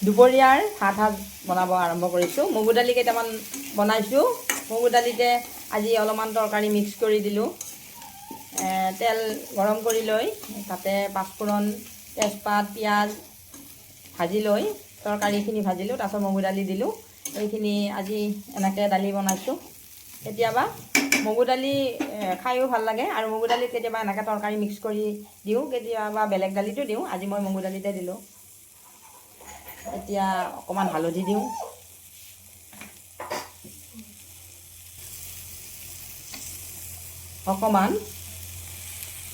দুপৰীয়াৰ ভাত সাজ বনাব আৰম্ভ কৰিছোঁ। মগু দালি কেইটামান বনাইছোঁ। মগু দালিতে আজি অলপমান তৰকাৰী মিক্স কৰি দিলোঁ। তেল গৰম কৰি লৈ তাতে পাঁচফোৰণ, তেজপাত, পিঁয়াজ ভাজি লৈ তৰকাৰীখিনি ভাজিলোঁ, তাৰপিছত মগু দালি দিলোঁ। এইখিনি আজি এনেকৈ দালি বনাইছোঁ। কেতিয়াবা মগু দালি খায়ো ভাল লাগে আৰু মগু দালিত কেতিয়াবা এনেকৈ তৰকাৰী মিক্স কৰি দিওঁ, কেতিয়াবা বেলেগ দালিতো দিওঁ। আজি মই মগু দালিতে দিলোঁ। এতিয়া অকণমান হালধি দিওঁ, অকণমান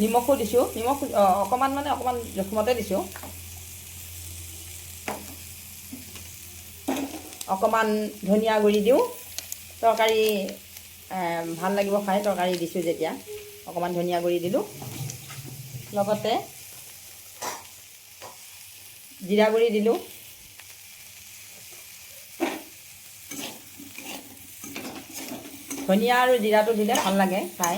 নিমখো দিছোঁ। নিমখ অকণমান মানে অকণমান জোখমতে দিছোঁ। অকণমান ধনিয়া গুড়ি দিওঁ, তৰকাৰী ভাল লাগিব খাই। তৰকাৰী দিছোঁ যেতিয়া অকণমান ধনিয়া গুড়ি দিলোঁ, লগতে জিৰা গুড়ি দিলোঁ। ধনিয়া আৰু জিৰাটো দিলে ভাল লাগে খাই।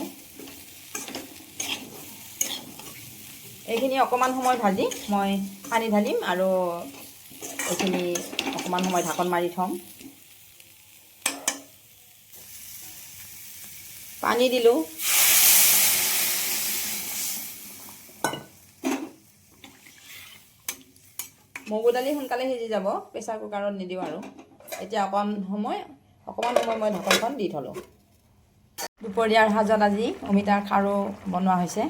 এইখিনি অকণমান সময় ভাজি মই পানী ঢালিম আৰু এইখিনি অকণমান সময় ঢাকন মাৰি থ'ম। পানী দিলোঁ। মগু দালি সোনকালে সিজি যাব, প্ৰেছাৰ কুকাৰত নিদিওঁ আৰু। এতিয়া অকণমান সময় মই ঢাকনখন দি থ'লোঁ। দুপৰীয়াৰ সাজত আজি অমিতাৰ খাৰু বনোৱা হৈছে।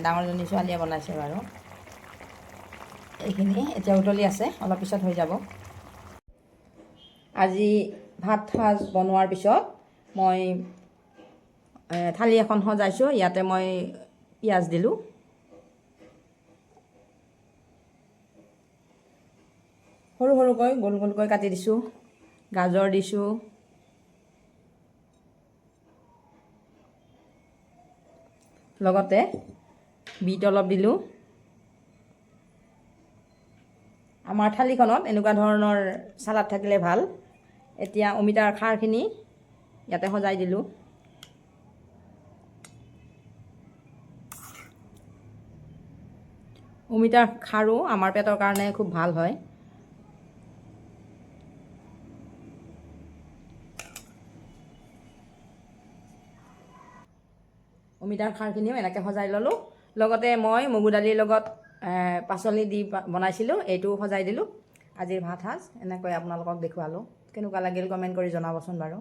ডাঙৰজনী ছোৱালীয়ে বনাইছে বাৰু। এইখিনি এতিয়া উতলি আছে, অলপ পিছত হৈ যাব। আজি ভাত সাজ বনোৱাৰ পিছত মই থালি এখন সজাইছোঁ। ইয়াতে মই পিঁয়াজ দিলোঁ, সৰু সৰুকৈ গোল গোলকৈ কাটি দিছোঁ। গাজৰ দিছোঁ, লগতে বিট অলপ দিলোঁ। আমাৰ থালিখনত এনেকুৱা ধৰণৰ চালাড থাকিলে ভাল। এতিয়া অমিতাৰ খাৰখিনি ইয়াতে সজাই দিলোঁ। অমিতাৰ খাৰো আমাৰ পেটৰ কাৰণে খুব ভাল হয়। অমিতাৰ খাৰখিনিও এনেকৈ সজাই ল'লোঁ। লগতে মই মগু দালিৰ লগত পাচলি দি বনাইছিলোঁ, এইটোও সজাই দিলোঁ। আজিৰ ভাত সাজ এনেকৈ আপোনালোকক দেখুৱালোঁ। কেনেকুৱা লাগিল কমেণ্ট কৰি জনাবচোন বাৰু।